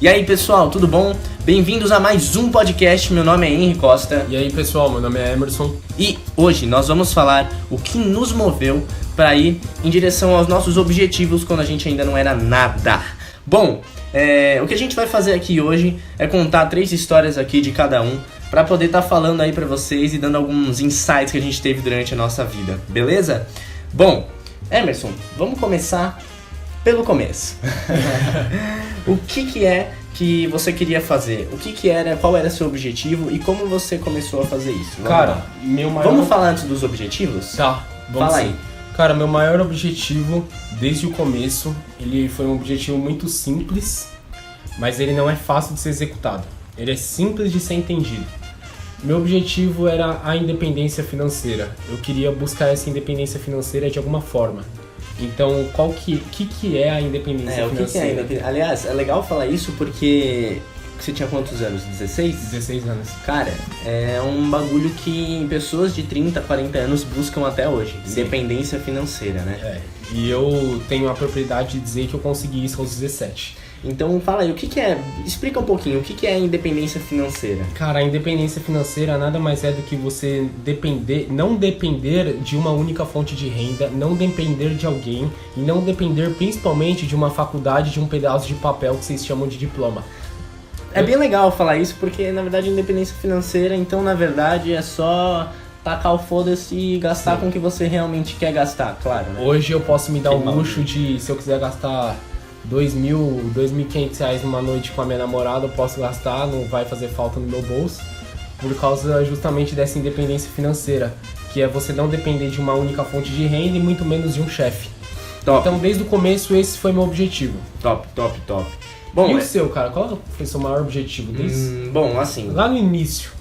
E aí pessoal, tudo bom? Bem-vindos a mais um podcast, meu nome é Henry Costa. E aí pessoal, meu nome é Emerson. E hoje nós vamos falar o que nos moveu para ir em direção aos nossos objetivos quando a gente ainda não era nada. Bom, o que a gente vai fazer aqui hoje é contar 3 histórias aqui de cada um para poder estar falando aí para vocês e dando alguns insights que a gente teve durante a nossa vida, beleza? Bom, Emerson, vamos começar pelo começo. O que é que você queria fazer? Qual era seu objetivo e como você começou a fazer isso? Vamos falar antes dos objetivos? Tá, vamos Fala sim. aí. Cara, meu maior objetivo desde o começo, ele foi um objetivo muito simples, mas ele não é fácil de ser executado. Ele é simples de ser entendido. Meu objetivo era a independência financeira. Eu queria buscar essa independência financeira de alguma forma. Então, o que é a independência financeira? O que é a independência? Aliás, é legal falar isso porque você tinha quantos anos? 16? 16 anos. Cara, é um bagulho que pessoas de 30, 40 anos buscam até hoje. Sim. Independência financeira, né? E eu tenho a propriedade de dizer que eu consegui isso aos 17. Então fala aí, explica um pouquinho, o que é a independência financeira? Cara, a independência financeira nada mais é do que você não depender de uma única fonte de renda, não depender de alguém e não depender principalmente de uma faculdade, de um pedaço de papel que vocês chamam de diploma. É bem legal falar isso porque, na verdade, independência financeira, então, na verdade, é só tacar o foda-se e gastar com o que você realmente quer gastar, claro, né? Hoje eu posso me dar o luxo de, se eu quiser gastar R$2.000, R$2.500 numa noite com a minha namorada, eu posso gastar, não vai fazer falta no meu bolso, por causa justamente dessa independência financeira, que é você não depender de uma única fonte de renda e muito menos de um chefe. Então, desde o começo, esse foi meu objetivo. Top. Bom, e o seu, cara? Qual foi o seu maior objetivo desde? Bom, assim, lá no início.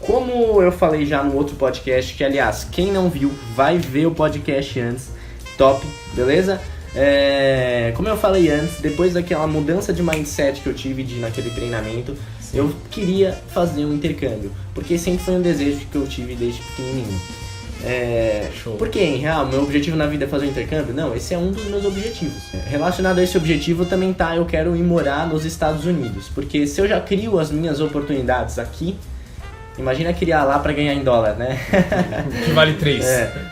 Como eu falei já no outro podcast, que aliás, quem não viu, vai ver o podcast antes. Top, beleza? Como eu falei antes, depois daquela mudança de mindset que eu tive naquele treinamento, sim, eu queria fazer um intercâmbio, porque sempre foi um desejo que eu tive desde pequenininho. Show. Por que, em real, meu objetivo na vida é fazer um intercâmbio? Não, esse é um dos meus objetivos. Relacionado a esse objetivo também eu quero ir morar nos Estados Unidos, porque se eu já crio as minhas oportunidades aqui, imagina criar lá pra ganhar em dólar, né? Que vale 3.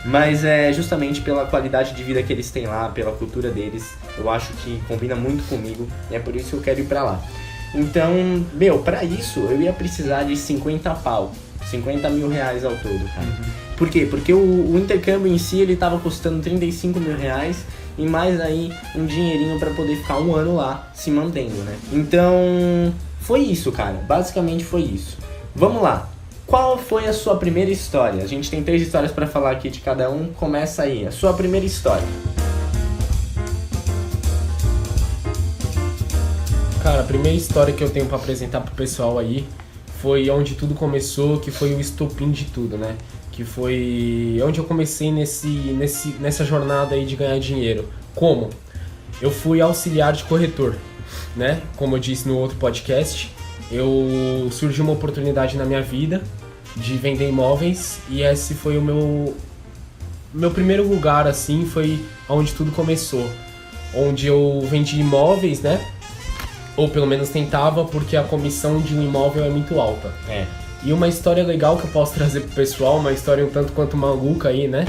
Mas é justamente pela qualidade de vida que eles têm lá, pela cultura deles, eu acho que combina muito comigo e é por isso que eu quero ir pra lá. Então, pra isso eu ia precisar de 50 mil reais ao todo, cara. Por quê? Porque o intercâmbio em si, ele tava custando 35 mil reais e mais aí um dinheirinho pra poder ficar um ano lá se mantendo, né? Então, foi isso, cara. Basicamente foi isso. Vamos lá. Qual foi a sua primeira história? A gente tem 3 histórias pra falar aqui de cada um. Começa aí, a sua primeira história. Cara, a primeira história que eu tenho pra apresentar pro pessoal aí foi onde tudo começou, que foi o estopim de tudo, né? Que foi onde eu comecei nessa jornada aí de ganhar dinheiro. Como? Eu fui auxiliar de corretor, né? Como eu disse no outro podcast, surgiu uma oportunidade na minha vida de vender imóveis e esse foi o meu primeiro lugar, assim, foi onde tudo começou. Onde eu vendi imóveis, né? Ou pelo menos tentava, porque a comissão de um imóvel é muito alta. E uma história legal que eu posso trazer pro pessoal, uma história um tanto quanto maluca aí, né?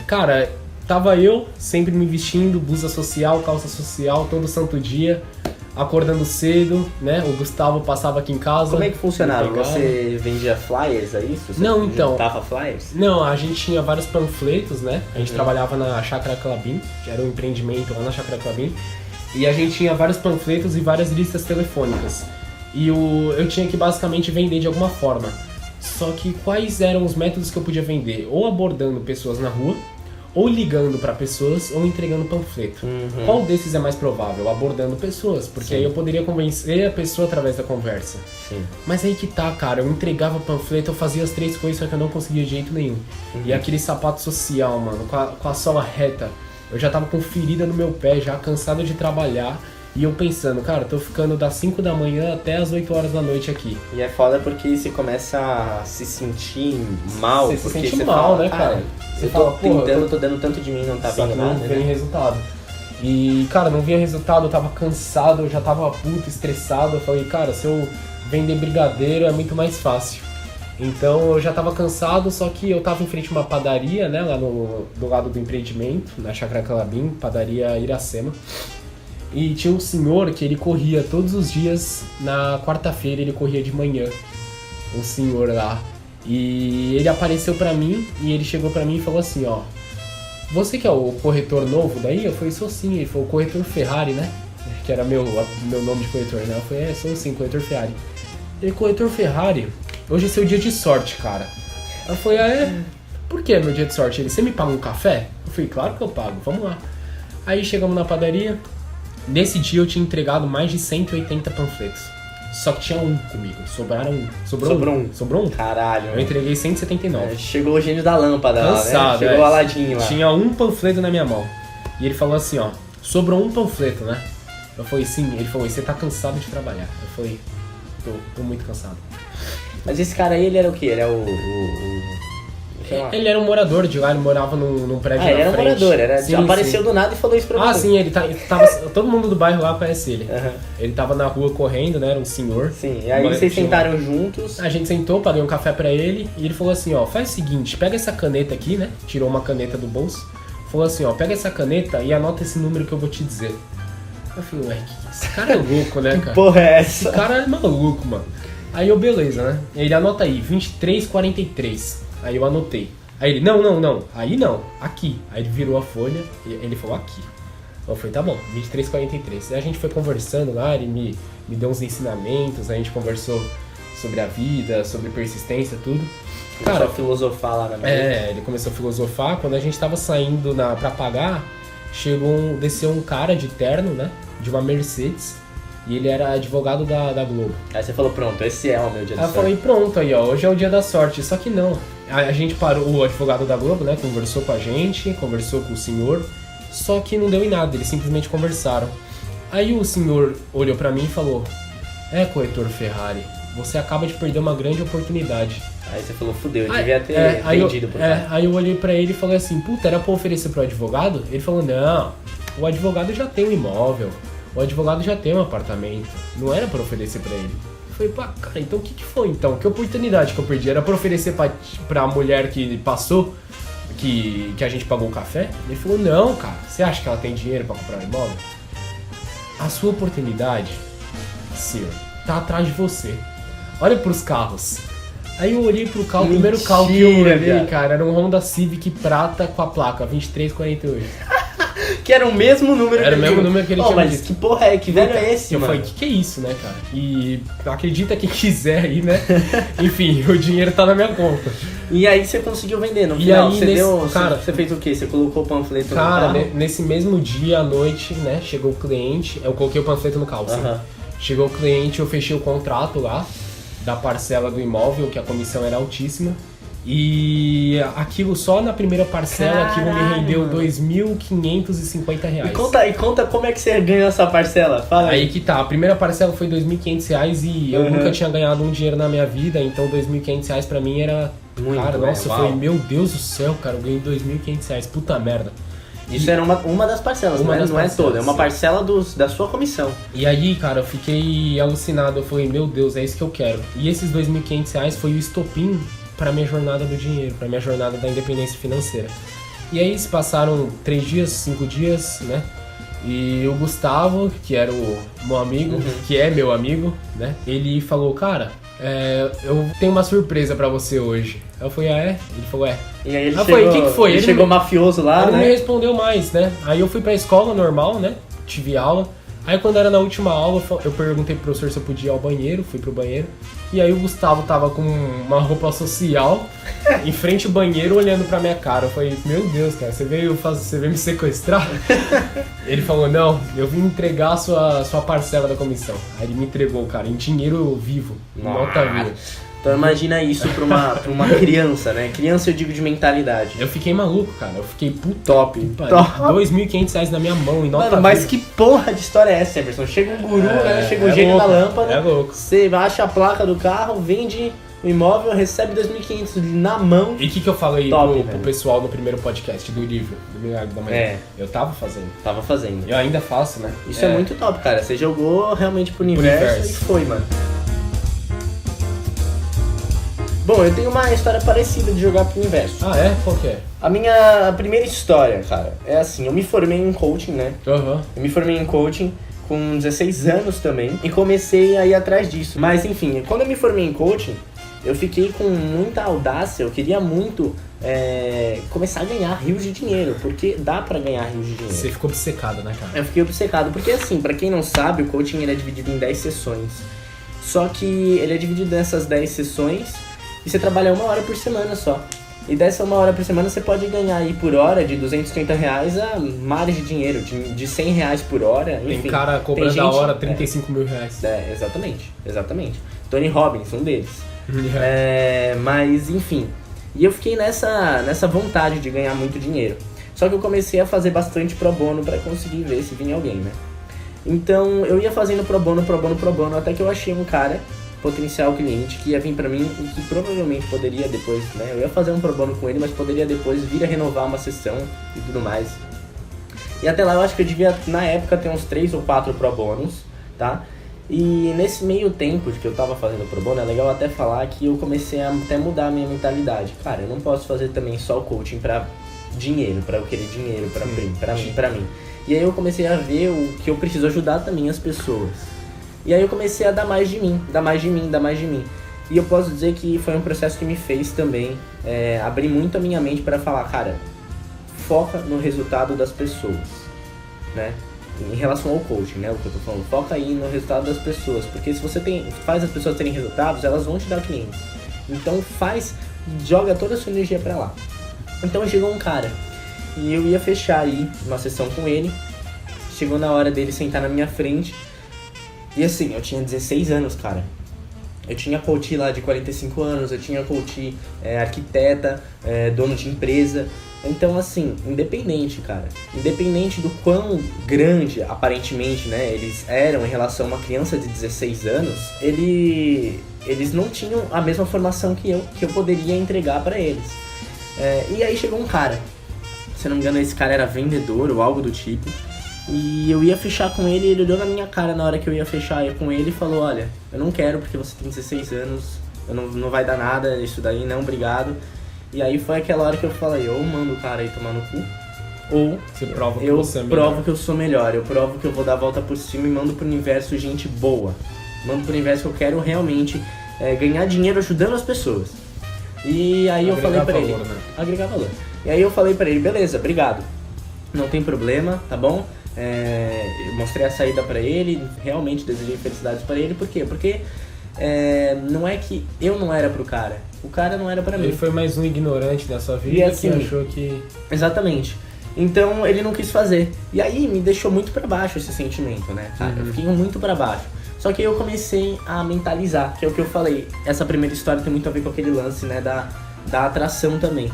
Cara, tava eu sempre me vestindo, blusa social, calça social, todo santo dia, acordando cedo, né? O Gustavo passava aqui em casa. Como é que funcionava? Você vendia flyers, é isso? Você Não, então. juntava flyers? Não, a gente tinha vários panfletos, né? A gente trabalhava na Chácara Clabin, que era um empreendimento lá na Chácara Clabin. E a gente tinha vários panfletos e várias listas telefônicas. E eu tinha que basicamente vender de alguma forma. Só que quais eram os métodos que eu podia vender? Ou abordando pessoas na rua, ou ligando para pessoas, ou entregando panfleto. Qual desses é mais provável? Abordando pessoas, porque Sim. aí eu poderia convencer a pessoa através da conversa. Sim. Mas aí que tá, cara, eu entregava panfleto, eu fazia as 3 coisas, só que eu não conseguia de jeito nenhum. E aquele sapato social, mano, com a sola reta, eu já tava com ferida no meu pé, já cansado de trabalhar. E eu pensando, cara, tô ficando das 5 da manhã até as 8 horas da noite aqui. E é foda porque você começa a se sentir mal. Você se porque sente você mal, fala, né, cara? Eu tô tentando, tô dando tanto de mim, não tá Só vindo que não nada, vem né? resultado. E, cara, não vinha resultado, eu tava cansado, eu já tava puto, estressado. Eu falei, cara, se eu vender brigadeiro é muito mais fácil. Então eu já tava cansado, só que eu tava em frente a uma padaria, né, lá do lado do empreendimento, na Chácara Calabim, padaria Iracema. E tinha um senhor que ele corria todos os dias, na quarta-feira ele corria de manhã, um senhor lá. E ele apareceu pra mim, e ele chegou pra mim e falou assim, ó, você que é o corretor novo daí? Eu falei, sou sim. Ele falou, corretor Ferrari, né? Que era meu nome de corretor, né? Eu falei, sou sim, corretor Ferrari. Ele, corretor Ferrari, hoje é seu dia de sorte, cara. Eu falei, por que é meu dia de sorte? Ele, você me paga um café? Eu falei, claro que eu pago, vamos lá. Aí chegamos na padaria. Nesse dia eu tinha entregado mais de 180 panfletos. Só que tinha um comigo, sobrou um. Caralho. Eu entreguei 179. Chegou o gênio da lâmpada cansado, lá, né? Chegou o Aladim lá. Tinha um panfleto na minha mão. E ele falou assim, ó, sobrou um panfleto, né? Eu falei, sim. Ele falou, você tá cansado de trabalhar? Eu falei, tô muito cansado. Mas esse cara aí, ele era o quê? Ele é Ele era um morador de lá, ele morava num prédio na ele era um frente. morador, Sim, apareceu do nada e falou isso pra você. Sim, ele tava... Todo mundo do bairro lá conhece ele. Uhum. Ele tava na rua correndo, né, era um senhor. Sim, e aí vocês sentaram juntos. A gente sentou, paguei um café pra ele, e ele falou assim, ó, faz o seguinte, pega essa caneta aqui, né, tirou uma caneta do bolso, falou assim, ó, pega essa caneta e anota esse número que eu vou te dizer. Eu falei, ué, esse cara é louco, né, cara? Que porra é essa? Esse cara é maluco, mano. Aí eu, beleza, né, ele anota aí, 2343, aí eu anotei. Aí ele, não, aí não, aqui. Aí ele virou a folha e ele falou aqui. Eu falei, tá bom, 2343. Aí a gente foi conversando lá, ele me deu uns ensinamentos, a gente conversou sobre a vida, sobre persistência, tudo. Começou a filosofar lá na mesa. Ele começou a filosofar. Quando a gente tava saindo pra pagar, desceu um cara de terno, né, de uma Mercedes. E ele era advogado da Globo. Aí você falou, pronto, esse é o meu dia da sorte. Aí eu falei, pronto, aí ó, hoje é o dia da sorte. Só que não. A gente parou, o advogado da Globo, né, conversou com a gente, conversou com o senhor, só que não deu em nada, eles simplesmente conversaram. Aí o senhor olhou pra mim e falou, corretor Ferrari, você acaba de perder uma grande oportunidade. Aí você falou, fudeu, eu devia ter vendido por cá. Aí eu olhei pra ele e falei assim, puta, era pra oferecer pro advogado? Ele falou, não, o advogado já tem um imóvel. O advogado já tem um apartamento, não era pra oferecer pra ele. Eu falei, pá, cara, então o que foi então? Que oportunidade que eu perdi? Era pra oferecer pra mulher que passou, que a gente pagou o café? Ele falou, não, cara, você acha que ela tem dinheiro pra comprar um imóvel? A sua oportunidade, senhor, tá atrás de você. Olha pros carros. Aí eu olhei pro carro, o primeiro carro que eu olhei, cara, era um Honda Civic prata com a placa 2348. Que era o mesmo número Era o mesmo número que ele tinha mas dito. Que porra que velho é esse, mano? Eu falei, que é isso, né, cara? E acredita quem quiser aí, né? Enfim, o dinheiro tá na minha conta. E aí você conseguiu vender no e final? Aí, você fez o quê? Você colocou o panfleto no carro? Cara, nesse mesmo dia à noite, né, chegou o cliente, eu coloquei o panfleto no carro, assim. Chegou o cliente, eu fechei o contrato lá, da parcela do imóvel, que a comissão era altíssima. E aquilo só na primeira parcela, aquilo me rendeu R$2.550. E conta como é que você ganhou essa parcela, fala aí. Aí que tá, a primeira parcela foi R$2.500 e eu nunca tinha ganhado um dinheiro na minha vida, então R$2.500 pra mim era... Muito, cara, nossa, uau. foi, meu Deus do céu, cara, eu ganhei R$2.500, puta merda. Isso era uma das parcelas, não é toda, é uma parcela da sua comissão. E aí, cara, eu fiquei alucinado, eu falei, meu Deus, é isso que eu quero. E esses R$2.500 foi o estopim para minha jornada do dinheiro, para minha jornada da independência financeira. E aí se passaram 3 dias, 5 dias, né? E o Gustavo, que era o meu amigo, que é meu amigo, né? Ele falou, cara, eu tenho uma surpresa pra você hoje. Eu falei, Ele falou, E aí ele chegou, falei, que foi? Ele chegou mafioso lá, ele né? Ele me respondeu mais, né? Aí eu fui pra escola normal, né? Tive aula. Aí quando era na última aula, eu perguntei pro professor se eu podia ir ao banheiro, fui pro banheiro. E aí o Gustavo tava com uma roupa social, em frente ao banheiro, olhando pra minha cara. Eu falei, meu Deus, cara, você veio me sequestrar? Ele falou, não, eu vim entregar a sua parcela da comissão. Aí ele me entregou, cara, em dinheiro vivo, em nota viva. Então imagina isso pra uma criança, né? Criança eu digo de mentalidade. Eu fiquei maluco, cara. Eu fiquei top. R$2.500 na minha mão em nota viva. Mas que porra de história é essa, Emerson? Chega um guru, né? Chega um gênio da lâmpada. É louco. Você baixa a placa do carro, vende o imóvel, recebe 2.500 na mão. E o que eu falei Top, pro pessoal no primeiro podcast do livro, do Milagre da Manhã? Eu tava fazendo. Tava fazendo. Eu ainda faço, né? Isso é muito top, cara. Você jogou realmente pro universo e foi, mano. Bom, eu tenho uma história parecida de jogar pro universo. Ah, é? Qual que é? A minha primeira história, cara, é assim, eu me formei em coaching, né? Aham. Eu me formei em coaching com 16 anos também e comecei a ir atrás disso. Mas enfim, quando eu me formei em coaching, eu fiquei com muita audácia, eu queria muito começar a ganhar rios de dinheiro, porque dá pra ganhar rios de dinheiro. Você ficou obcecado, né, cara? Eu fiquei obcecado, porque assim, pra quem não sabe, o coaching ele é dividido em 10 sessões. Só que ele é dividido nessas 10 sessões e você trabalha 1 hora por semana só. E dessa 1 hora por semana você pode ganhar aí por hora de R$230 a mares de dinheiro, de R$100 por hora, enfim. Tem cara cobrando a hora 35 mil reais. Exatamente. Tony Robbins, um deles. Mas enfim, e eu fiquei nessa vontade de ganhar muito dinheiro. Só que eu comecei a fazer bastante pro bono pra conseguir ver se vinha alguém, né? Então eu ia fazendo pro bono, até que eu achei um cara, potencial cliente, que ia vir pra mim e que provavelmente poderia depois, né? Eu ia fazer um pro bono com ele, mas poderia depois vir a renovar uma sessão e tudo mais. E até lá eu acho que eu devia, na época, ter uns 3 ou 4 pro bonos, tá? E nesse meio tempo de que eu tava fazendo pro bono, é legal até falar que eu comecei a até mudar a minha mentalidade. Cara, eu não posso fazer também só o coaching pra dinheiro, pra eu querer dinheiro, pra mim. E aí eu comecei a ver o que eu preciso ajudar também as pessoas. E aí eu comecei a dar mais de mim. E eu posso dizer que foi um processo que me fez também abrir muito a minha mente para falar, cara, foca no resultado das pessoas, né? Em relação ao coaching, né? O que eu tô falando, foca aí no resultado das pessoas, porque se você faz as pessoas terem resultados, elas vão te dar clientes. Então joga toda a sua energia para lá. Então chegou um cara e eu ia fechar aí uma sessão com ele. Chegou na hora dele sentar na minha frente. E assim, eu tinha 16 anos, cara. Eu tinha coach lá de 45 anos, eu tinha coach arquiteta, dono de empresa. Então assim, independente do quão grande, aparentemente, né, eles eram em relação a uma criança de 16 anos, eles não tinham a mesma formação que eu poderia entregar pra eles. E aí chegou um cara, se eu não me engano esse cara era vendedor ou algo do tipo. E eu ia fechar com ele, ele olhou na minha cara na hora que eu ia fechar com ele e falou, olha, eu não quero porque você tem 16 anos, não vai dar nada, isso daí não, obrigado. E aí foi aquela hora que eu falei, ou mando o cara aí tomar no cu, ou você prova que eu você é provo que eu sou melhor, eu provo que eu vou dar a volta por cima e mando pro universo gente boa. Mando pro universo que eu quero realmente ganhar dinheiro ajudando as pessoas. E aí eu falei pra ele, agregar valor. E aí eu falei pra ele, beleza, obrigado, não tem problema, tá bom? Eu mostrei a saída pra ele, realmente desejei felicidades pra ele. Por quê? Porque não é que eu não era pro cara, o cara não era pra mim. Ele foi mais um ignorante da sua vida, assim, que achou que... Exatamente. Então ele não quis fazer. E aí me deixou muito pra baixo esse sentimento, né, cara? Eu fiquei muito pra baixo. Só que eu comecei a mentalizar, que é o que eu falei. Essa primeira história tem muito a ver com aquele lance, né, da atração também.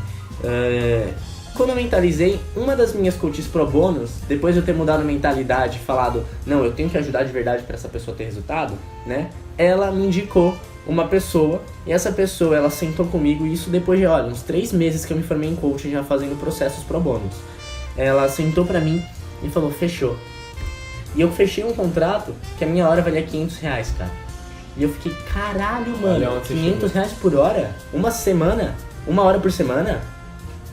Quando eu mentalizei, uma das minhas coaches pro bônus, depois de eu ter mudado a mentalidade e falado, não, eu tenho que ajudar de verdade pra essa pessoa ter resultado, né? Ela me indicou uma pessoa, e essa pessoa, ela sentou comigo, e isso depois de, olha, uns 3 meses que eu me formei em coaching, já fazendo processos pro bônus. Ela sentou pra mim e falou, fechou. E eu fechei um contrato que a minha hora valia R$500, cara. E eu fiquei, caralho, mano, R$500 por hora? Uma semana? 1 hora por semana?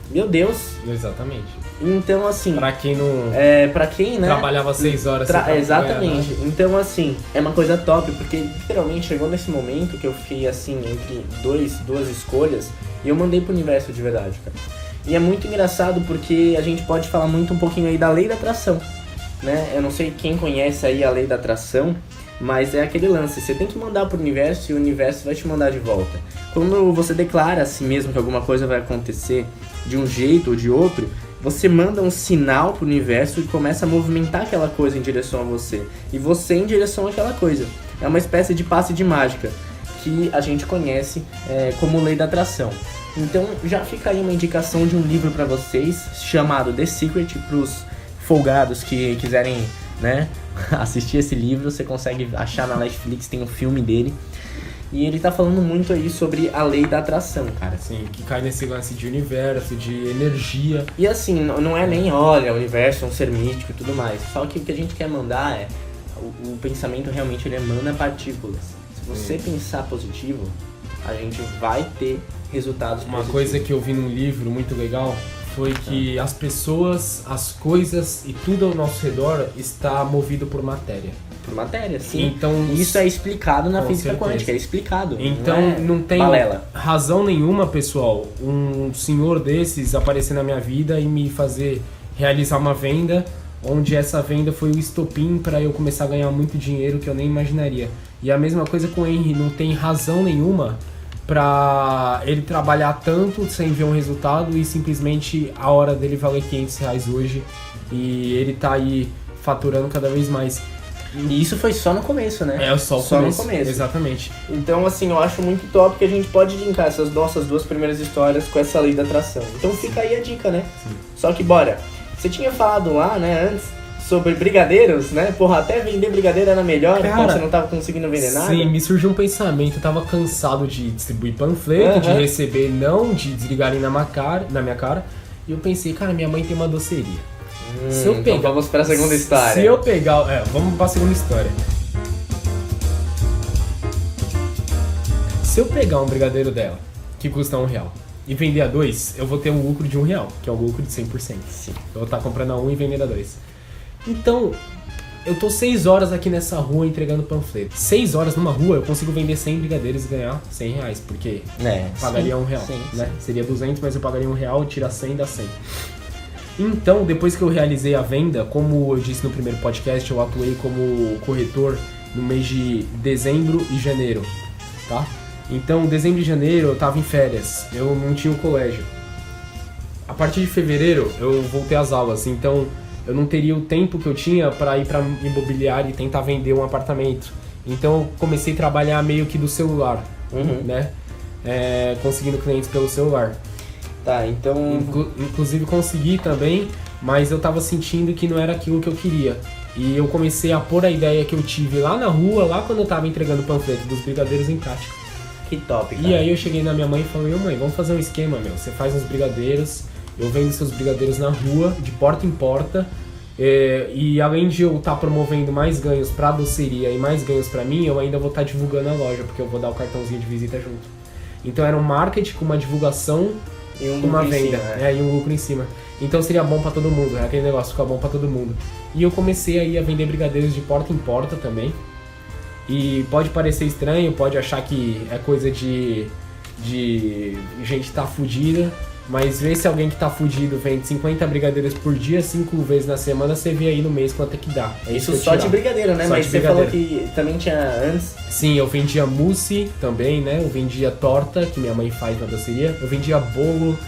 Meu Deus. Exatamente. Então, assim... Pra quem não... pra quem, né? Trabalhava 6 horas. Exatamente. Né? Então, assim, é uma coisa top, porque literalmente chegou nesse momento que eu fiquei, assim, entre duas escolhas, e eu mandei pro universo de verdade, cara. E é muito engraçado porque a gente pode falar muito um pouquinho aí da lei da atração, né? Eu não sei quem conhece aí a lei da atração, mas é aquele lance, você tem que mandar pro universo e o universo vai te mandar de volta. Quando você declara a si mesmo que alguma coisa vai acontecer de um jeito ou de outro, você manda um sinal pro universo e começa a movimentar aquela coisa em direção a você. E você em direção àquela coisa. É uma espécie de passe de mágica que a gente conhece como lei da atração. Então já fica aí uma indicação de um livro para vocês, chamado The Secret, pros folgados que quiserem, né, assistir esse livro. Você consegue achar na Netflix, tem um filme dele. E ele tá falando muito aí sobre a lei da atração, cara. Assim, que cai nesse lance de universo, de energia. E assim, não é nem, olha, o universo é um ser mítico e tudo mais. Só que o que a gente quer mandar é, o pensamento realmente ele emana partículas. Se você pensar positivo, a gente vai ter resultados Uma positivos. coisa que eu vi num livro muito legal foi que as pessoas, as coisas e tudo ao nosso redor está movido por matéria. Por matéria, sim. Então, isso é explicado na com física certeza. quântica, é explicado. Então não tem balela. razão nenhuma, pessoal, um senhor desses aparecer na minha vida e me fazer realizar uma venda, onde essa venda foi o estopim para eu começar a ganhar muito dinheiro que eu nem imaginaria. E a mesma coisa com o Henry, não tem razão nenhuma para ele trabalhar tanto sem ver um resultado e simplesmente a hora dele valer R$500 hoje e ele tá aí faturando cada vez mais. E isso foi só no começo, né? É só no começo. Exatamente. Então, assim, eu acho muito top que a gente pode linkar essas nossas 2 primeiras histórias com essa lei da atração. Então fica aí a dica, né? Sim. Só que bora. Você tinha falado lá, né, antes, sobre brigadeiros, né? Porra, até vender brigadeiro era melhor, Cara, quando você não tava conseguindo vender nada. Sim, me surgiu um pensamento. Eu tava cansado de distribuir panfleto, de receber não, de desligarem na minha cara. E eu pensei, cara, minha mãe tem uma doceria. Se eu pegar, então vamos pra segunda história. Se eu pegar... vamos pra segunda história. Se eu pegar um brigadeiro dela, que custa R$1, e vender a 2, eu vou ter um lucro de R$1, que é um lucro de 100%. Sim. Eu vou estar comprando a 1 e vendendo a 2. Então, eu tô 6 horas aqui nessa rua entregando panfleto. 6 horas numa rua, eu consigo vender 100 brigadeiros e ganhar R$100, porque pagaria R$1, né? Seria 200, mas eu pagaria R$1, tira 100, dá 100. Então, depois que eu realizei a venda, como eu disse no primeiro podcast, eu atuei como corretor no mês de dezembro e janeiro, tá? Então, dezembro e janeiro eu tava em férias, eu não tinha o colégio. A partir de fevereiro eu voltei às aulas, então eu não teria o tempo que eu tinha para ir para imobiliária e tentar vender um apartamento. Então eu comecei a trabalhar meio que do celular, né? Conseguindo clientes pelo celular. Tá, então... Inclusive consegui também, mas eu tava sentindo que não era aquilo que eu queria. E eu comecei a pôr a ideia que eu tive lá na rua, lá quando eu tava entregando o panfleto dos brigadeiros em prática. Que top, cara. E aí eu cheguei na minha mãe e falei, mãe, vamos fazer um esquema, meu. Você faz uns brigadeiros, eu vendo seus brigadeiros na rua, de porta em porta. E além de eu estar promovendo mais ganhos pra doceria e mais ganhos pra mim, eu ainda vou estar divulgando a loja, porque eu vou dar o cartãozinho de visita junto. Então era um marketing com uma divulgação e uma venda, e um lucro em cima. Então seria bom pra todo mundo, aquele negócio fica bom pra todo mundo. E eu comecei aí a vender brigadeiros de porta em porta também. E pode parecer estranho, pode achar que é coisa de gente tá fudida, mas vê se alguém que tá fudido vende 50 brigadeiros por dia, 5 vezes na semana, você vê aí no mês quanto é que dá. Isso só de brigadeiro, né? Só mas de você brigadeiro. falou que também tinha antes... Sim, eu vendia mousse também, né? Eu vendia torta, que minha mãe faz na doceria. Eu vendia bolo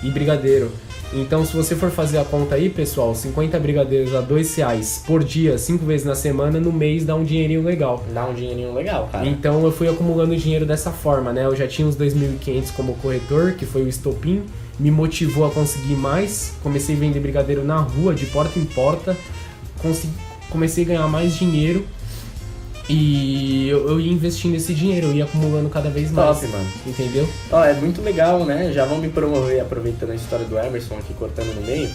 e brigadeiro. Então, se você for fazer a conta aí, pessoal, 50 brigadeiros a R$2 por dia, 5 vezes na semana, no mês dá um dinheirinho legal. Dá um dinheirinho legal, cara. Então, eu fui acumulando dinheiro dessa forma, né? Eu já tinha uns 2.500 como corretor, que foi o estopim. Me motivou a conseguir mais. Comecei a vender brigadeiro na rua, de porta em porta. Comecei a ganhar mais dinheiro. E eu ia investindo esse dinheiro, eu ia acumulando cada vez mais. Top, mano. Entendeu? Ó, é muito legal, né? Já vão me promover, aproveitando a história do Emerson aqui, cortando no meio,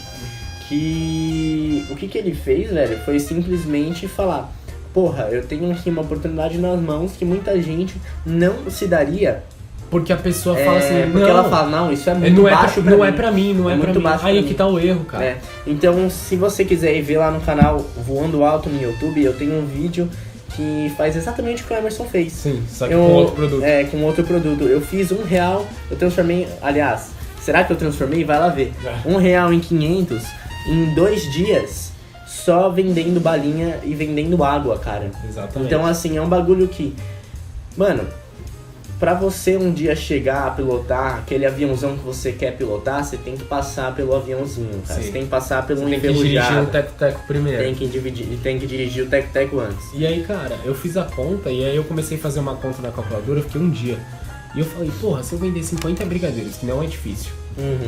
que o que ele fez, velho, foi simplesmente falar, porra, eu tenho aqui uma oportunidade nas mãos que muita gente não se daria. Porque a pessoa fala assim, porque não, ela fala, não, isso é muito baixo pra mim. Não é pra mim, não é pra muito mim. baixo Aí pra que mim. tá o erro, cara. É. Então, se você quiser ir ver lá no canal Voando Alto no YouTube, eu tenho um vídeo que faz exatamente o que o Emerson fez. Sim, só que com outro produto. Com outro produto. Eu fiz R$1, eu transformei, aliás, será que eu transformei? Vai lá ver. R$1 em 500 em 2 dias, só vendendo balinha e vendendo água, cara. Exatamente. Então, assim, é um bagulho que, mano, pra você um dia chegar a pilotar aquele aviãozão que você quer pilotar, você tem que passar pelo aviãozinho, cara. Sim. Você tem que passar pelo Tem que dirigir enferrujado. o teco-teco primeiro. Tem que dirigir o teco-teco antes. E aí, cara, eu fiz a conta e aí eu comecei a fazer uma conta na calculadora, eu fiquei um dia. E eu falei, porra, se eu vender 50 brigadeiros, que não é difícil,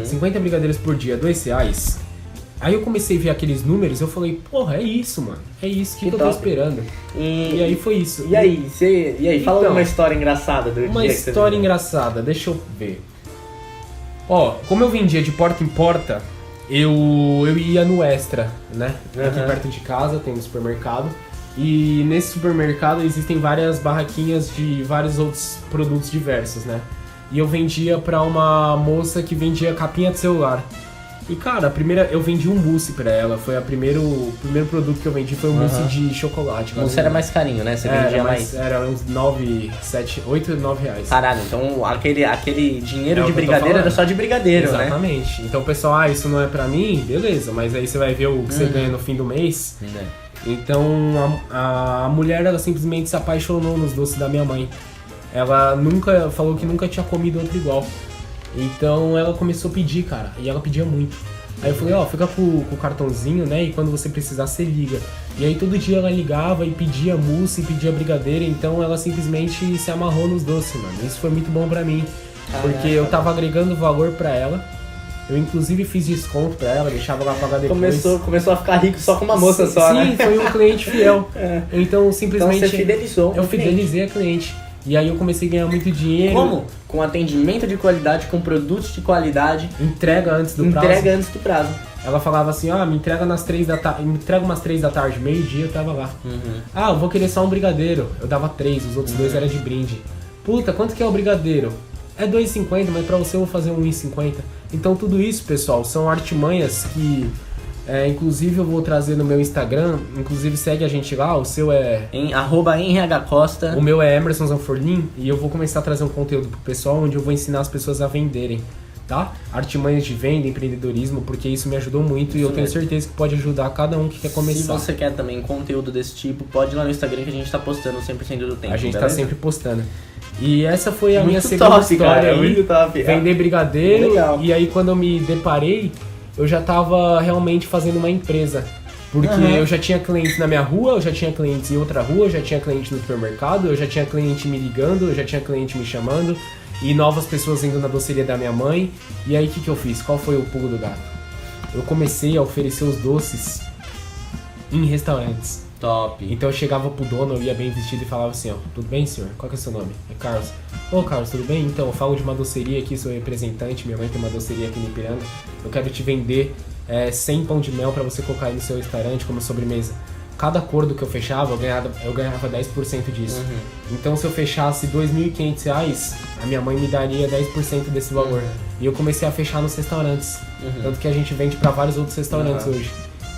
50 brigadeiros por dia, R$2, Aí eu comecei a ver aqueles números, eu falei, porra, é isso, mano. É isso que eu tô esperando. E aí foi isso. E aí, fala uma história engraçada do dia que você Uma história engraçada, deixa eu ver. Ó, como eu vendia de porta em porta, eu ia no Extra, né? Aqui perto de casa tem um supermercado. E nesse supermercado existem várias barraquinhas de vários outros produtos diversos, né? E eu vendia pra uma moça que vendia capinha de celular. E cara, eu vendi um mousse pra ela. Foi o primeiro produto que eu vendi foi um mousse de chocolate. O mousse era mais carinho, né? Você vendia mais. Era uns 9, 7, 8, 9 reais. Caralho, então aquele dinheiro de brigadeiro era só de brigadeiro, Exatamente. Né? Então o pessoal, isso não é pra mim? Beleza, mas aí você vai ver o que você ganha no fim do mês. Então a mulher, ela simplesmente se apaixonou nos doces da minha mãe. Ela falou que nunca tinha comido outro igual. Então ela começou a pedir, cara, e ela pedia muito. Aí eu falei, fica com o cartãozinho, né, e quando você precisar, você liga. E aí todo dia ela ligava e pedia mousse, e pedia brigadeiro, então ela simplesmente se amarrou nos doces, mano. Isso foi muito bom pra mim, porque eu tava agregando valor pra ela. Eu inclusive fiz desconto pra ela, deixava ela pagar depois. Começou a ficar rico só com uma moça só, né? Sim, foi um cliente fiel. Então simplesmente... Então você fidelizou. Eu fidelizei a cliente. E aí eu comecei a ganhar muito dinheiro. Como? Com atendimento de qualidade, com produtos de qualidade. Entrega antes do prazo. Ela falava assim, me entrega umas 3 da tarde, meio-dia eu tava lá. Eu vou querer só um brigadeiro. Eu dava 3, os outros 2 eram de brinde. Puta, quanto que é o brigadeiro? É R$2,50, mas pra você eu vou fazer R$1,50. Então tudo isso, pessoal, são artimanhas que... inclusive eu vou trazer no meu Instagram, inclusive segue a gente lá, o seu é... @henricosta. O meu é Emerson Zanforlin e eu vou começar a trazer um conteúdo pro pessoal onde eu vou ensinar as pessoas a venderem, tá? Artimanhas de venda, empreendedorismo, porque isso me ajudou muito e eu tenho certeza que pode ajudar cada um que quer começar. Se você quer também conteúdo desse tipo, pode ir lá no Instagram que a gente tá postando 100% do tempo. A gente tá sempre postando. E essa foi a minha segunda história, cara, muito top. Vender brigadeiro. E aí quando eu me deparei, eu já tava realmente fazendo uma empresa. Porque eu já tinha clientes na minha rua, eu já tinha clientes em outra rua, eu já tinha cliente no supermercado, eu já tinha cliente me ligando, eu já tinha cliente me chamando. E novas pessoas indo na doceria da minha mãe. E aí o que eu fiz? Qual foi o pulo do gato? Eu comecei a oferecer os doces em restaurantes. Top. Então eu chegava pro dono, eu ia bem vestido e falava assim, tudo bem, senhor? Qual que é o seu nome? É Carlos. Ô, Carlos, tudo bem? Então, eu falo de uma doceria aqui, sou representante, minha mãe tem uma doceria aqui em Ipiranga. Eu quero te vender 100 pão de mel pra você colocar aí no seu restaurante como sobremesa. Cada acordo que eu fechava, eu ganhava 10% disso. Então, se eu fechasse R$2.500, a minha mãe me daria 10% desse valor. E eu comecei a fechar nos restaurantes. Tanto que a gente vende pra vários outros restaurantes hoje.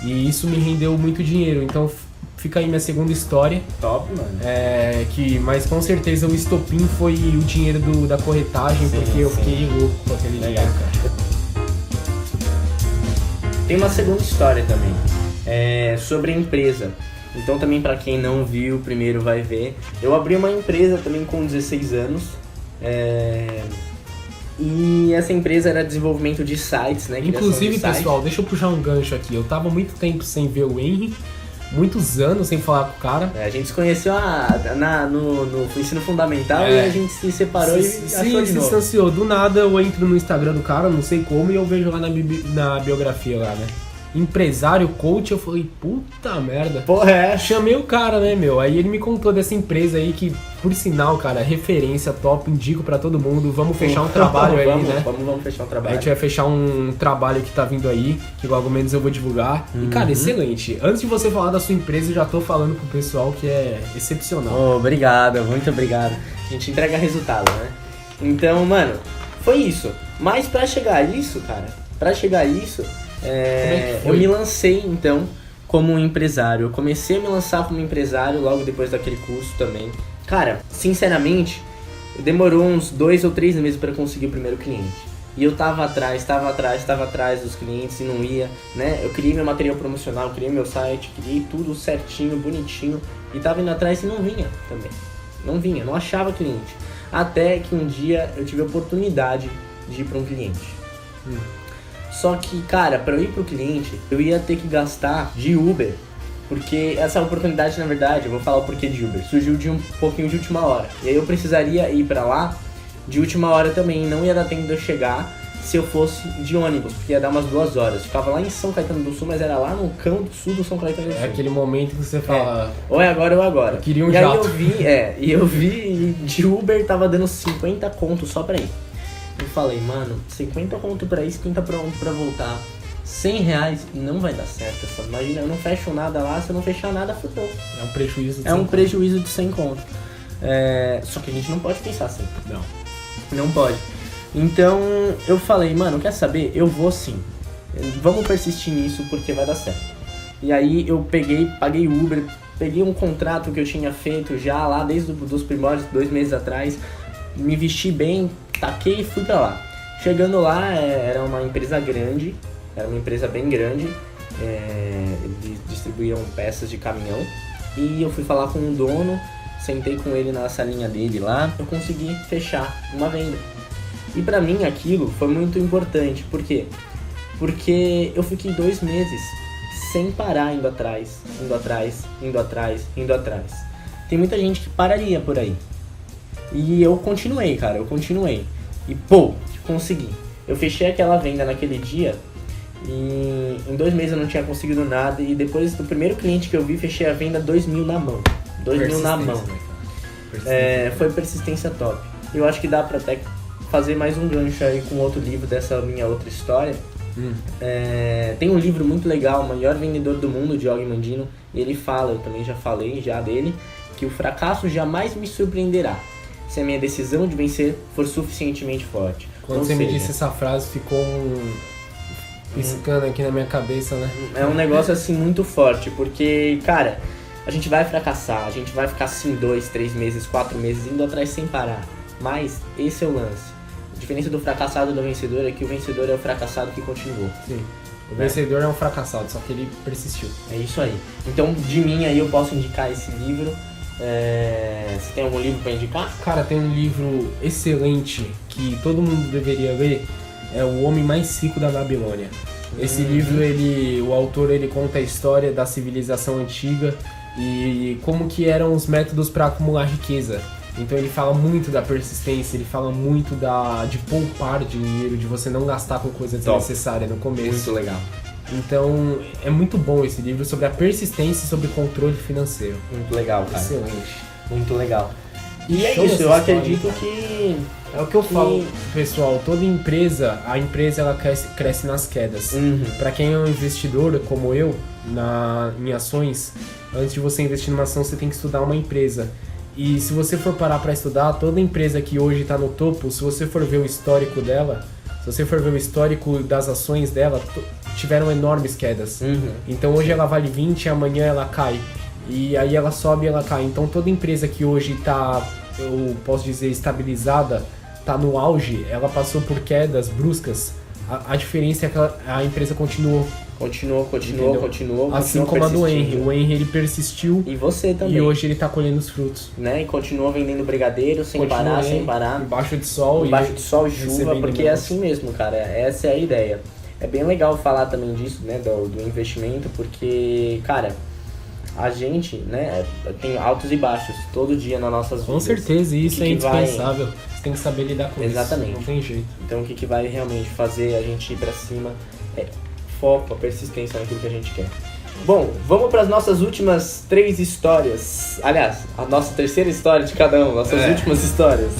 E isso me rendeu muito dinheiro. Então, fica aí minha segunda história. Top, mano. Mas com certeza o estopim foi o dinheiro da corretagem, porque eu fiquei louco com aquele dinheiro, cara. Tem uma segunda história também, sobre a empresa. Então também pra quem não viu, primeiro vai ver. Eu abri uma empresa também com 16 anos. E essa empresa era desenvolvimento de sites, né? Inclusive, pessoal, deixa eu puxar um gancho aqui. Eu tava muito tempo sem ver o Henry. Muitos anos sem falar com o cara. A gente se conheceu no ensino fundamental e a gente se separou e achou de novo. Se distanciou. Do nada eu entro no Instagram do cara, não sei como, e eu vejo lá na biografia lá, né? Empresário, coach, eu falei, puta merda. Porra, Chamei o cara, né, meu? Aí ele me contou dessa empresa aí que, por sinal, cara, referência top, indico pra todo mundo. Vamos fechar um trabalho aí, né? Vamos fechar um trabalho. A gente vai fechar um trabalho que tá vindo aí, que logo menos eu vou divulgar. E, cara, excelente. Antes de você falar da sua empresa, eu já tô falando pro pessoal que é excepcional. Obrigado, muito obrigado. A gente entrega resultado, né? Então, mano, foi isso. Mas pra chegar a isso, cara, eu me lancei, então, como um empresário. Eu comecei a me lançar como empresário logo depois daquele curso também. Cara, sinceramente, demorou uns 2 ou 3 meses para conseguir o primeiro cliente. E eu tava atrás dos clientes e não ia, né? Eu criei meu material promocional, criei meu site, criei tudo certinho, bonitinho. E tava indo atrás e não vinha também. Não achava cliente. Até que um dia eu tive a oportunidade de ir para um cliente. Só que, cara, pra eu ir pro cliente, eu ia ter que gastar de Uber. Porque essa oportunidade, na verdade, eu vou falar o porquê de Uber, surgiu de um pouquinho de última hora. E aí eu precisaria ir pra lá de última hora também, não ia dar tempo de eu chegar, se eu fosse de ônibus, porque ia dar umas 2 horas. Ficava lá em São Caetano do Sul, mas era lá no canto sul do São Caetano do Sul. É aquele momento que você fala... Ou é agora ou é agora. Eu queria um e jato. Aí eu vi de Uber tava dando 50 conto só pra ir. Eu falei, mano, 50 conto pra ir, 50 conto pra voltar. R$100 não vai dar certo. Imagina, eu não fecho nada lá, se eu não fechar nada, fudeu. É um prejuízo de É um prejuízo de 100 conto. Só que a gente não pode pensar assim. Não pode. Então eu falei, mano, quer saber? Eu vou sim. Vamos persistir nisso porque vai dar certo. E aí eu paguei Uber, peguei um contrato que eu tinha feito já lá desde os primórdios, 2 meses atrás. Me vesti bem, taquei e fui pra lá. Chegando lá, era uma empresa grande, era uma empresa bem grande. Eles distribuíam peças de caminhão. E eu fui falar com o dono, sentei com ele na salinha dele lá, eu consegui fechar uma venda. E pra mim aquilo foi muito importante, por quê? Porque eu fiquei 2 meses sem parar indo atrás. Tem muita gente que pararia por aí. E eu continuei, cara, E consegui. Eu fechei aquela venda naquele dia e em 2 meses eu não tinha conseguido nada. E depois do primeiro cliente que eu vi, fechei a venda 2.000 na mão. 2.000 na mão. Foi persistência top. Eu acho que dá pra até fazer mais um gancho aí com outro livro dessa minha outra história. Tem um livro muito legal, O Maior Vendedor do Mundo, de Og Mandino. E ele fala, eu também já falei dele, que o fracasso jamais me surpreenderá se a minha decisão de vencer for suficientemente forte. Quando me disse essa frase, ficou piscando aqui na minha cabeça, né? É um negócio assim muito forte, porque, cara, a gente vai fracassar, a gente vai ficar assim 2, 3 meses, 4 meses indo atrás sem parar. Mas esse é o lance. A diferença do fracassado e do vencedor é que o vencedor é o fracassado que continuou. Sim. O vencedor é um fracassado, só que ele persistiu. É isso aí. Então, de mim aí eu posso indicar esse livro. Você tem algum livro pra indicar? Cara, tem um livro excelente que todo mundo deveria ler. É O Homem Mais Rico da Babilônia. Esse livro, o autor conta a história da civilização antiga e como que eram os métodos para acumular riqueza. Então ele fala muito da persistência, ele fala muito de poupar dinheiro, de você não gastar com coisa desnecessária no começo. Muito legal. Então é muito bom esse livro sobre a persistência e sobre controle financeiro. Muito legal, cara. Excelente. Muito legal. E é isso, eu acredito que... É o que eu falo, pessoal, toda empresa, a empresa ela cresce nas quedas. Para quem é um investidor, como eu, em ações, antes de você investir numa ação, você tem que estudar uma empresa. E se você for parar para estudar, toda empresa que hoje está no topo, se você for ver o histórico dela, se você for ver o histórico das ações dela, tiveram enormes quedas. Então hoje ela vale 20, amanhã ela cai. E aí ela sobe e ela cai. Então toda empresa que hoje está, eu posso dizer, estabilizada, está no auge, ela passou por quedas bruscas. A diferença é que a empresa continuou. Continuou. Assim como a do Henry. O Henry ele persistiu. E você também. E hoje ele tá colhendo os frutos. Né? E continuou vendendo brigadeiro sem parar. Embaixo de sol e chuva, porque é assim mesmo, cara. Essa é a ideia. É bem legal falar também disso, né? Do investimento, porque, cara, a gente, né, tem altos e baixos todo dia nas nossas vidas. Com certeza, e isso é indispensável. Você tem que saber lidar com Exatamente. Isso. Não tem jeito. Então o que vai realmente fazer a gente ir pra cima é foco, a persistência naquilo que a gente quer. Bom, vamos para as nossas últimas 3 histórias. Aliás, a nossa terceira história de cada um, nossas últimas histórias.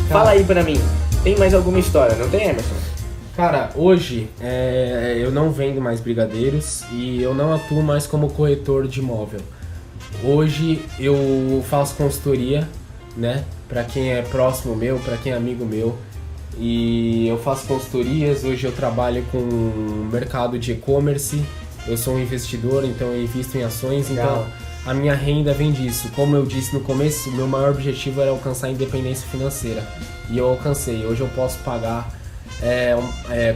Fala aí pra mim, tem mais alguma história, não tem, Emerson? Cara, hoje eu não vendo mais brigadeiros e eu não atuo mais como corretor de imóvel. Hoje eu faço consultoria, né? Pra quem é próximo meu, pra quem é amigo meu. E eu faço consultorias, hoje eu trabalho com o mercado de e-commerce. Eu sou um investidor, então eu invisto em ações, então a minha renda vem disso. Como eu disse no começo, o meu maior objetivo era alcançar a independência financeira. E eu alcancei. Hoje eu posso pagar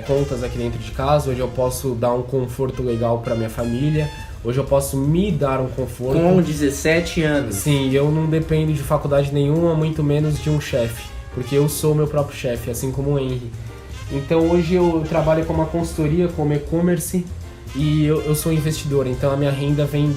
contas aqui dentro de casa, hoje eu posso dar um conforto legal para minha família, hoje eu posso me dar um conforto. Com 17 anos. Sim, eu não dependo de faculdade nenhuma, muito menos de um chefe, porque eu sou meu próprio chefe, assim como o Henry. Então hoje eu trabalho com uma consultoria, como e-commerce, e eu sou investidor, então a minha renda vem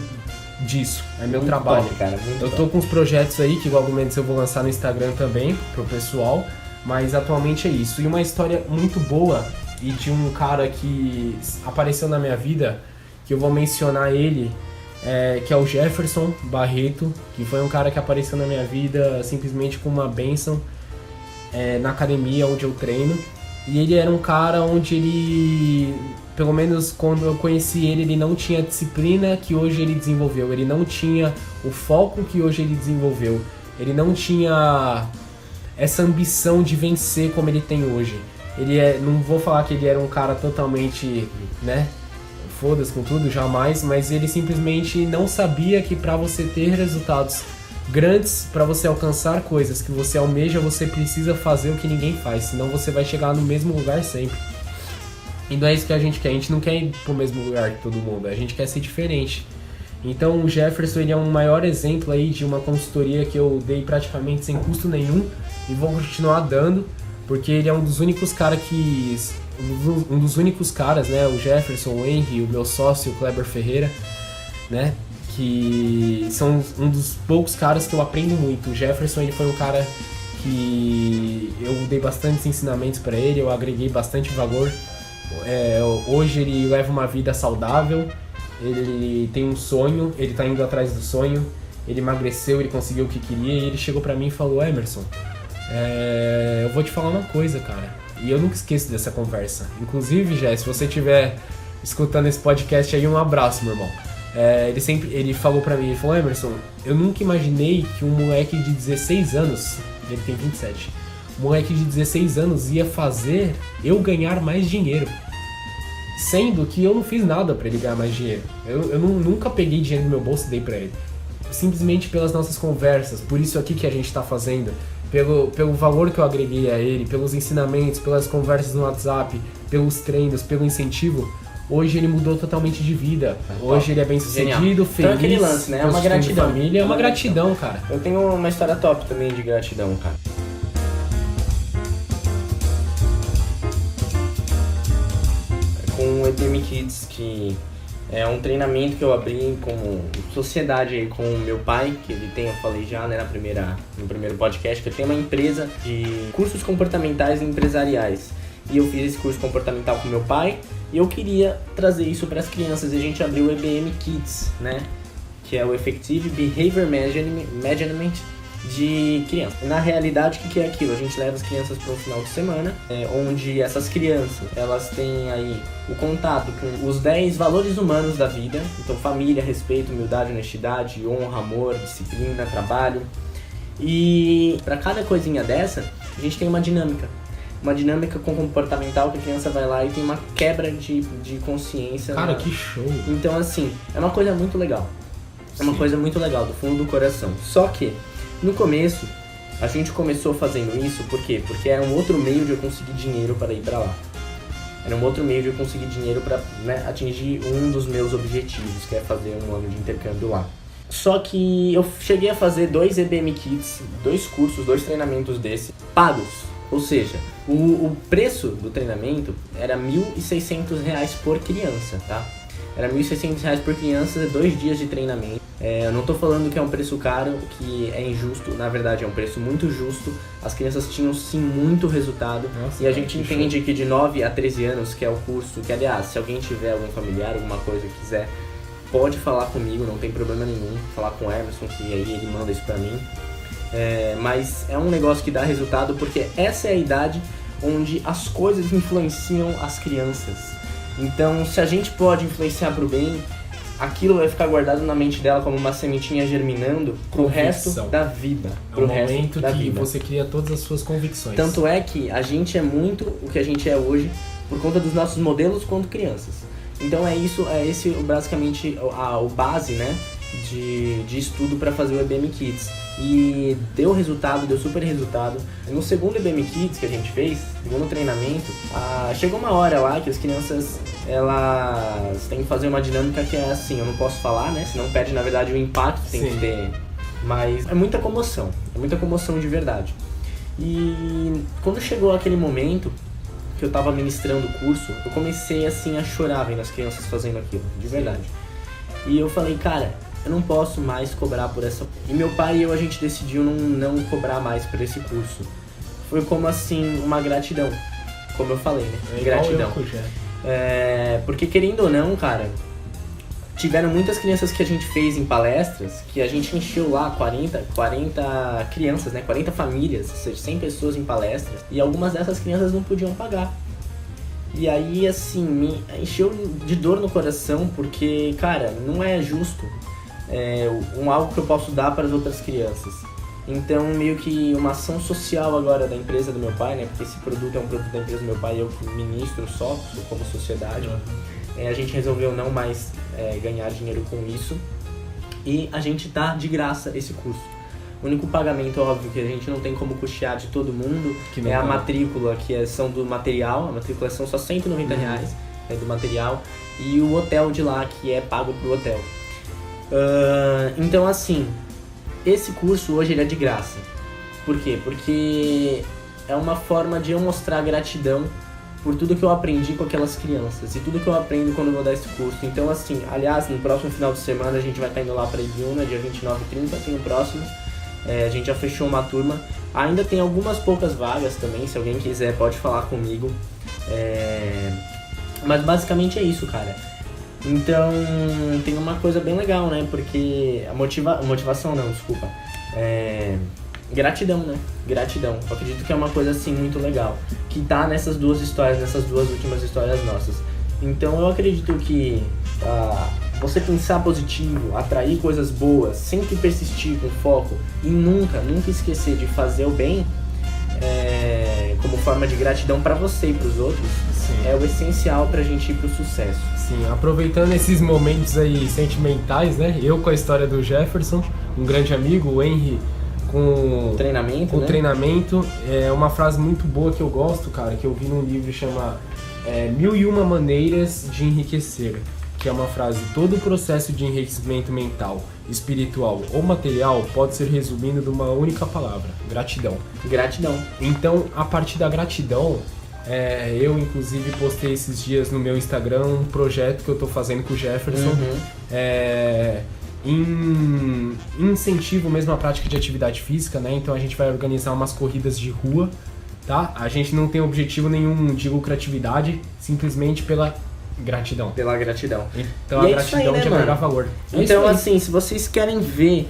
disso, é meu Muito trabalho. top, cara, muito Eu top. tô com uns projetos aí que logo menos eu vou lançar no Instagram também, pro pessoal, mas atualmente é isso. E uma história muito boa e de um cara que apareceu na minha vida, que eu vou mencionar ele, que é o Jefferson Barreto, que foi um cara que apareceu na minha vida simplesmente com uma bênção na academia onde eu treino. E ele era um cara onde ele, pelo menos quando eu conheci ele, ele não tinha a disciplina que hoje ele desenvolveu, ele não tinha o foco que hoje ele desenvolveu, ele não tinha essa ambição de vencer como ele tem hoje. Não vou falar que ele era um cara totalmente, né, foda-se com tudo, jamais, mas ele simplesmente não sabia que pra você ter resultados grandes, pra você alcançar coisas que você almeja, você precisa fazer o que ninguém faz, senão você vai chegar no mesmo lugar sempre. E não é isso que a gente não quer ir pro mesmo lugar que todo mundo, a gente quer ser diferente. Então o Jefferson, ele é um maior exemplo aí de uma consultoria que eu dei praticamente sem custo nenhum e vou continuar dando, porque ele é um dos únicos caras, né, o Jefferson, o Henry, o meu sócio, o Kleber Ferreira, né, que são um dos poucos caras que eu aprendo muito. O Jefferson, ele foi um cara que eu dei bastantes ensinamentos para ele, eu agreguei bastante valor. Hoje ele leva uma vida saudável, ele tem um sonho, ele tá indo atrás do sonho, ele emagreceu, ele conseguiu o que queria e ele chegou para mim e falou: Emerson, eu vou te falar uma coisa, cara, e eu nunca esqueço dessa conversa. Inclusive, Jé, se você estiver escutando esse podcast aí, um abraço, meu irmão. Ele falou pra mim, ele falou: Emerson, eu nunca imaginei que um moleque de 16 anos, ele tem 27, um moleque de 16 anos ia fazer eu ganhar mais dinheiro, sendo que eu não fiz nada pra ele ganhar mais dinheiro. Eu nunca peguei dinheiro no meu bolso e dei pra ele, simplesmente pelas nossas conversas, por isso aqui que a gente tá fazendo, pelo valor que eu agreguei a ele, pelos ensinamentos, pelas conversas no WhatsApp, pelos treinos, pelo incentivo. Hoje ele mudou totalmente de vida. Hoje ele é bem sucedido, feliz. Então é aquele lance, né? É uma gratidão. Família, é uma gratidão, cara. Eu tenho uma história top também de gratidão, cara. Com o EBM Kids, que é um treinamento que eu abri como sociedade aí com o meu pai, que ele tem, eu falei já, né, no primeiro podcast, que eu tenho uma empresa de cursos comportamentais e empresariais. E eu fiz esse curso comportamental com meu pai e eu queria trazer isso para as crianças. E a gente abriu o EBM Kids, né? Que é o Effective Behavior Management de criança. Na realidade, o que é aquilo? A gente leva as crianças para um final de semana, onde essas crianças, elas têm aí o contato com os 10 valores humanos da vida. Então, família, respeito, humildade, honestidade, honra, amor, disciplina, trabalho. E para cada coisinha dessa, a gente tem uma dinâmica com comportamental, que a criança vai lá e tem uma quebra de consciência. Cara, que show! Então, assim, é uma coisa muito legal. É uma coisa muito legal, do fundo do coração. Só que, no começo, a gente começou fazendo isso, por quê? Porque era um outro meio de eu conseguir dinheiro para ir para lá. Era um outro meio de eu conseguir dinheiro para, né, atingir um dos meus objetivos, que é fazer um ano de intercâmbio lá. Só que eu cheguei a fazer 2 EBM Kids, 2 cursos, 2 treinamentos desses, pagos. Ou seja, o preço do treinamento era R$ 1.600 por criança, tá? Era R$ 1.600 por criança, 2 dias de treinamento. Eu não tô falando que é um preço caro, que é injusto, na verdade é um preço muito justo. As crianças tinham sim muito resultado. Nossa, e a gente entende que de 9 a 13 anos, que é o curso, que aliás, se alguém tiver algum familiar, alguma coisa que quiser, pode falar comigo, não tem problema nenhum, falar com o Emerson, que aí ele manda isso pra mim. Mas é um negócio que dá resultado, porque essa é a idade onde as coisas influenciam as crianças. Então, se a gente pode influenciar pro bem, aquilo vai ficar guardado na mente dela como uma sementinha germinando pro resto da vida. É o momento que você cria todas as suas convicções. Tanto é que a gente é muito o que a gente é hoje por conta dos nossos modelos quanto crianças. Então é esse basicamente o base, né, de estudo para fazer o EBM Kids. E deu resultado, deu super resultado. No segundo EBM Kids que a gente fez, segundo treinamento, chegou uma hora lá que as crianças, elas têm que fazer uma dinâmica que é assim, eu não posso falar, né, senão perde na verdade o impacto que tem que ter. Mas é muita comoção de verdade. E quando chegou aquele momento que eu tava ministrando o curso, eu comecei assim a chorar vendo as crianças fazendo aquilo, de verdade. E eu falei, cara, eu não posso mais cobrar por essa... E meu pai e eu, a gente decidiu não cobrar mais por esse curso. Foi como assim, uma gratidão, como eu falei, né? Gratidão. Porque querendo ou não, cara, tiveram muitas crianças que a gente fez em palestras, que a gente encheu lá 40 crianças, né? 40 famílias, ou seja, 100 pessoas em palestras, e algumas dessas crianças não podiam pagar. E aí, assim, me encheu de dor no coração, porque, cara, não é justo algo que eu posso dar para as outras crianças. Então, meio que uma ação social agora da empresa do meu pai, né? Porque esse produto é um produto da empresa do meu pai e eu que ministro só, como sociedade. A gente resolveu não mais ganhar dinheiro com isso. E a gente dá de graça esse curso. O único pagamento, óbvio, que a gente não tem como custear de todo mundo é a matrícula, que são do material. A matrícula são só R$190 do material. E o hotel de lá, que é pago pro hotel. Então, assim, esse curso hoje ele é de graça. Por quê? Porque é uma forma de eu mostrar gratidão por tudo que eu aprendi com aquelas crianças e tudo que eu aprendo quando eu vou dar esse curso. Então, assim, aliás, no próximo final de semana a gente vai estar indo lá para Ibiúna, dia 29 e 30, tem o próximo. A gente já fechou uma turma. Ainda tem algumas poucas vagas também, se alguém quiser pode falar comigo. Mas basicamente é isso, cara. Então, tem uma coisa bem legal, né? Porque motivação não, desculpa. Gratidão, né? Gratidão. Eu acredito que é uma coisa, assim, muito legal. Que tá nessas duas histórias, nessas duas últimas histórias nossas. Então, eu acredito que você pensar positivo, atrair coisas boas, sempre persistir com foco e nunca esquecer de fazer o bem como forma de gratidão pra você e pros outros, sim, é o essencial pra gente ir pro sucesso. Sim, aproveitando esses momentos aí sentimentais, né? Eu com a história do Jefferson, um grande amigo, o Henry com treinamento, é uma frase muito boa que eu gosto, cara, que eu vi num livro que chama 1001 Maneiras de Enriquecer, que é uma frase: todo o processo de enriquecimento mental, espiritual ou material pode ser resumido numa única palavra: gratidão. Gratidão. Então, a partir da gratidão, eu inclusive postei esses dias no meu Instagram um projeto que eu tô fazendo com o Jefferson, em incentivo mesmo à prática de atividade física, né? Então a gente vai organizar umas corridas de rua, tá? A gente não tem objetivo nenhum de lucratividade, simplesmente pela gratidão. Pela gratidão. Então a gratidão de agregar valor. Então, assim, se vocês querem ver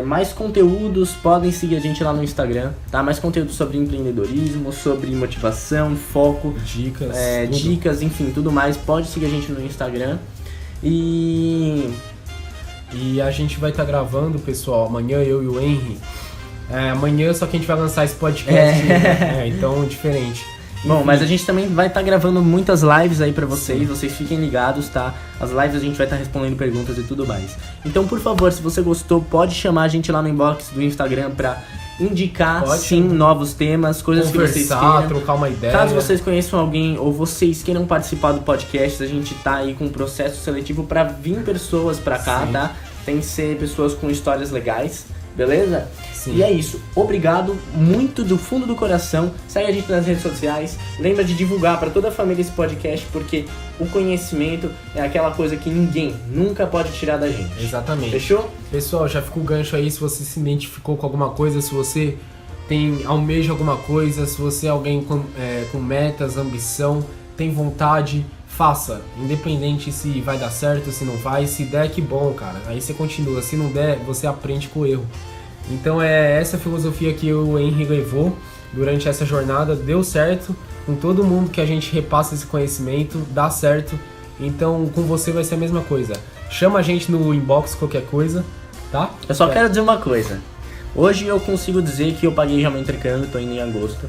mais conteúdos, podem seguir a gente lá no Instagram, tá? Mais conteúdo sobre empreendedorismo, sobre motivação, foco, dicas, enfim, tudo mais. Pode seguir a gente no Instagram. E a gente vai estar gravando, pessoal, amanhã eu e o Henry. Amanhã só que a gente vai lançar esse podcast, então diferente. Bom, mas a gente também vai estar gravando muitas lives aí pra vocês, vocês fiquem ligados, tá? As lives a gente vai estar respondendo perguntas e tudo mais. Então, por favor, se você gostou, pode chamar a gente lá no inbox do Instagram pra indicar, novos temas, coisas que vocês queiram. Trocar uma ideia. Caso vocês conheçam alguém ou vocês queiram participar do podcast, a gente tá aí com um processo seletivo pra vir pessoas pra cá, tá? Tem que ser pessoas com histórias legais, beleza? Sim. E é isso. Obrigado muito do fundo do coração. Segue a gente nas redes sociais. Lembra de divulgar para toda a família esse podcast, porque o conhecimento é aquela coisa que ninguém nunca pode tirar da gente. Exatamente. Fechou? Pessoal, já fica o gancho aí. Se você se identificou com alguma coisa, se você almeja alguma coisa, se você é alguém com metas, ambição, tem vontade, faça. Independente se vai dar certo, se não vai. Se der, que bom, cara. Aí você continua. Se não der, você aprende com o erro. Então é essa filosofia que o Henry levou durante essa jornada. Deu certo, com todo mundo que a gente repassa esse conhecimento, dá certo. Então com você vai ser a mesma coisa. Chama a gente no inbox, qualquer coisa, tá? Eu só quero dizer uma coisa. Hoje eu consigo dizer que eu paguei já meu intercâmbio, tô indo em agosto.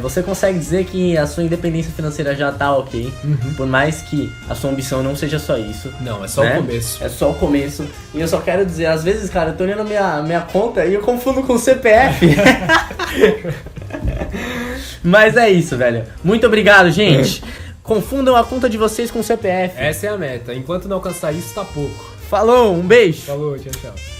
Você consegue dizer que a sua independência financeira já tá ok, por mais que a sua ambição não seja só isso. Não, é só o começo. É só o começo. E eu só quero dizer, às vezes, cara, eu tô olhando minha conta e eu confundo com o CPF. Mas é isso, velho. Muito obrigado, gente. Confundam a conta de vocês com o CPF. Essa é a meta. Enquanto não alcançar isso, tá pouco. Falou, um beijo. Falou, tchau, tchau.